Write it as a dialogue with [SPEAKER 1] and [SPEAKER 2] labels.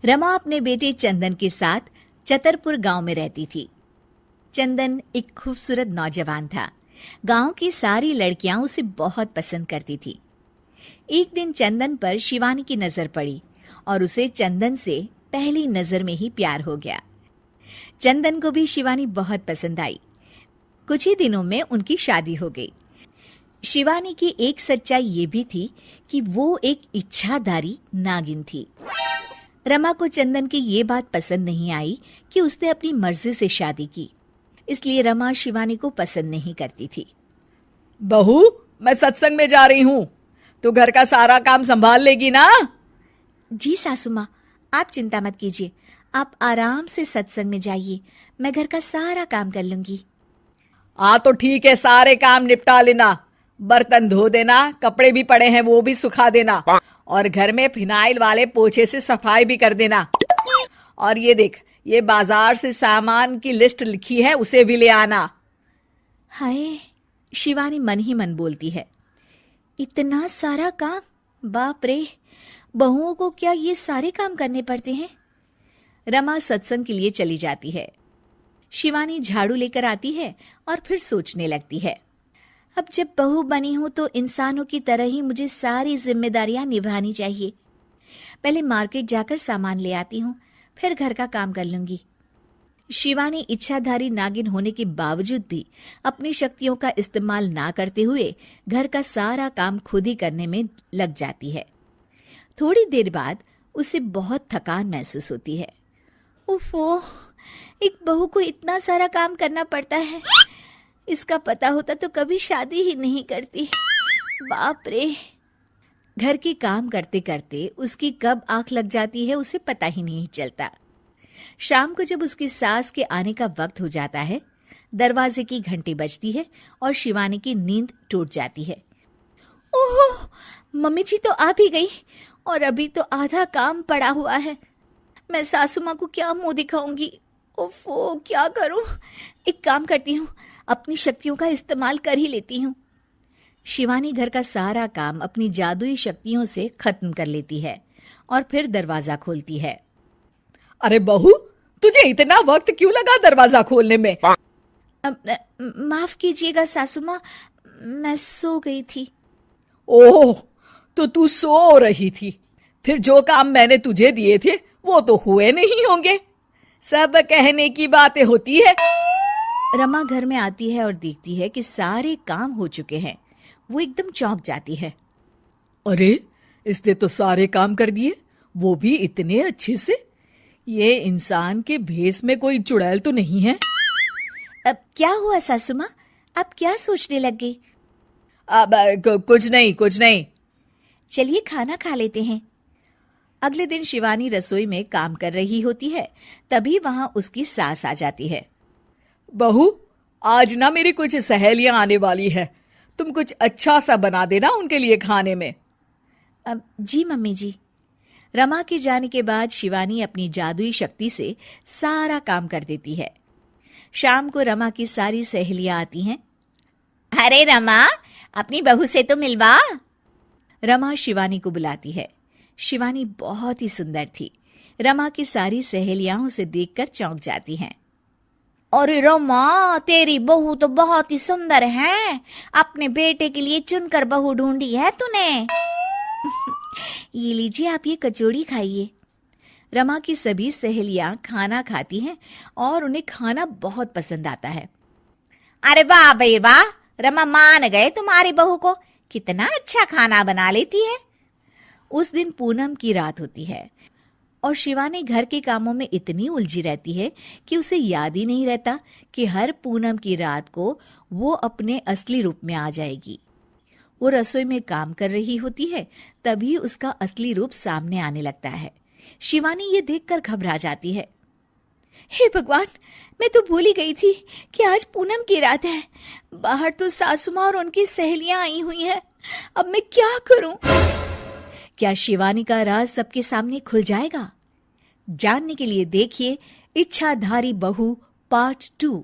[SPEAKER 1] रमा अपने बेटे चंदन के साथ चतरपुर गांव में रहती थी। चंदन एक खूबसूरत नौजवान था। गांव की सारी लड़कियां उसे बहुत पसंद करती थी। एक दिन चंदन पर शिवानी की नजर पड़ी और उसे चंदन से पहली नजर में ही प्यार हो गया। चंदन को भी शिवानी बहुत पसंद आई। कुछ ही दिनों में उनकी शादी हो गई। शिवानी की एक सच्चाई ये भी थी कि वो एक इच्छाधारी नागिन थी। रमा को चंदन की ये बात पसंद नहीं आई कि उसने अपनी मर्जी से शादी की, इसलिए रमा शिवानी को पसंद नहीं करती थी।
[SPEAKER 2] बहू, मैं सत्संग में जा रही हूँ, तो घर का सारा काम संभाल लेगी ना?
[SPEAKER 1] जी सासू माँ, आप चिंता मत कीजिए, आप आराम से सत्संग में जाइए, मैं घर का सारा काम कर लूंगी।
[SPEAKER 2] हाँ तो ठीक है, सारे काम निपटा लेना, बर्तन धो देना, कपड़े भी पड़े हैं वो भी सुखा देना, और घर में फिनाइल वाले पोछे से सफाई भी कर देना। और ये देख, ये बाजार से सामान की लिस्ट लिखी है, उसे भी ले आना।
[SPEAKER 1] हाय, शिवानी मन ही मन बोलती है, इतना सारा काम, बाप रे, बहुओं को क्या ये सारे काम करने पड़ते हैं। रमा सत्संग के लिए चली जाती है। शिवानी झाड़ू लेकर आती है और फिर सोचने लगती है, अब जब बहू बनी हूं तो इंसानों की तरह ही मुझे सारी जिम्मेदारियां निभानी चाहिए। पहले मार्केट जाकर सामान ले आती हूँ, फिर घर का काम कर लूंगी। शिवानी इच्छाधारी नागिन होने के बावजूद भी अपनी शक्तियों का इस्तेमाल ना करते हुए घर का सारा काम खुद ही करने में लग जाती है। थोड़ी देर बाद उसे बहुत थकान महसूस होती है। उफ़ो, एक बहू को इतना सारा काम करना पड़ता है, इसका पता होता तो कभी शादी ही नहीं करती। बाप रे। घर के काम करते करते उसकी कब आंख लग जाती है उसे पता ही नहीं चलता। शाम को जब उसकी सास के आने का वक्त हो जाता है, दरवाजे की घंटी बजती है और शिवानी की नींद टूट जाती है। ओह, मम्मी जी तो आ भी गई और अभी तो आधा काम पड़ा हुआ है। मैं सासू माँ को क्या मुंह दिखाऊंगी? ओफो, क्या करूं? एक काम करती हूँ, अपनी शक्तियों का इस्तेमाल कर ही लेती हूँ। शिवानी घर का सारा काम अपनी जादुई शक्तियों से खत्म कर लेती है और फिर दरवाजा खोलती है।
[SPEAKER 2] अरे बहू, तुझे इतना वक्त क्यों लगा दरवाजा खोलने में?
[SPEAKER 1] माफ कीजिएगा सासू माँ, मैं सो गई थी।
[SPEAKER 2] ओह, तो तू सो रही थी, फिर जो काम मैंने तुझे दिए थे वो तो हुए नहीं होंगे। सब कहने की बातें होती है।
[SPEAKER 1] रमा घर में आती है और देखती है कि सारे काम हो चुके हैं। वो एकदम चौंक जाती है।
[SPEAKER 2] अरे, इसने तो सारे काम कर दिए, वो भी इतने अच्छे से। ये इंसान के भेष में कोई चुड़ैल तो नहीं है?
[SPEAKER 1] अब क्या हुआ सासू माँ, आप क्या सोचने लग गई?
[SPEAKER 2] अब कुछ नहीं।
[SPEAKER 1] चलिए खाना खा लेते हैं। अगले दिन शिवानी रसोई में काम कर रही होती है, तभी वहां उसकी सास आ जाती है।
[SPEAKER 2] बहू, आज ना मेरी कुछ सहेलियां आने वाली है, तुम कुछ अच्छा सा बना देना उनके लिए खाने में।
[SPEAKER 1] जी मम्मी जी। रमा के जाने के बाद शिवानी अपनी जादुई शक्ति से सारा काम कर देती है। शाम को रमा की सारी सहेलियां आती हैं। अरे रमा, अपनी बहू से तो मिलवा। रमा शिवानी को बुलाती है। शिवानी बहुत ही सुंदर थी। रमा की सारी सहेलियां उसे देखकर चौंक जाती हैं। अरे रमा, तेरी बहू तो बहुत ही सुंदर है, अपने बेटे के लिए चुनकर बहू ढूंढी है तूने। ये लीजिए, आप ये कचौड़ी खाइए। रमा की सभी सहेलियां खाना खाती हैं और उन्हें खाना बहुत पसंद आता है। अरे वाह भाई वाह, रमा मान गए तुम्हारी बहू को, कितना अच्छा खाना बना लेती है। उस दिन पूनम की रात होती है और शिवानी घर के कामों में इतनी उलझी रहती है कि उसे याद ही नहीं रहता कि हर पूनम की रात को वो अपने असली रूप में आ जाएगी। वो रसोई में काम कर रही होती है, तभी उसका असली रूप सामने आने लगता है। शिवानी ये देखकर घबरा जाती है। हे भगवान, मैं तो भूल ही गई थी कि आज पूनम की रात है। बाहर तो सासू माँ और उनकी सहेलियां आई हुई हैं। अब मैं क्या करूं? क्या शिवानी का राज सबके सामने खुल जाएगा? जानने के लिए देखिए इच्छाधारी बहू पार्ट 2।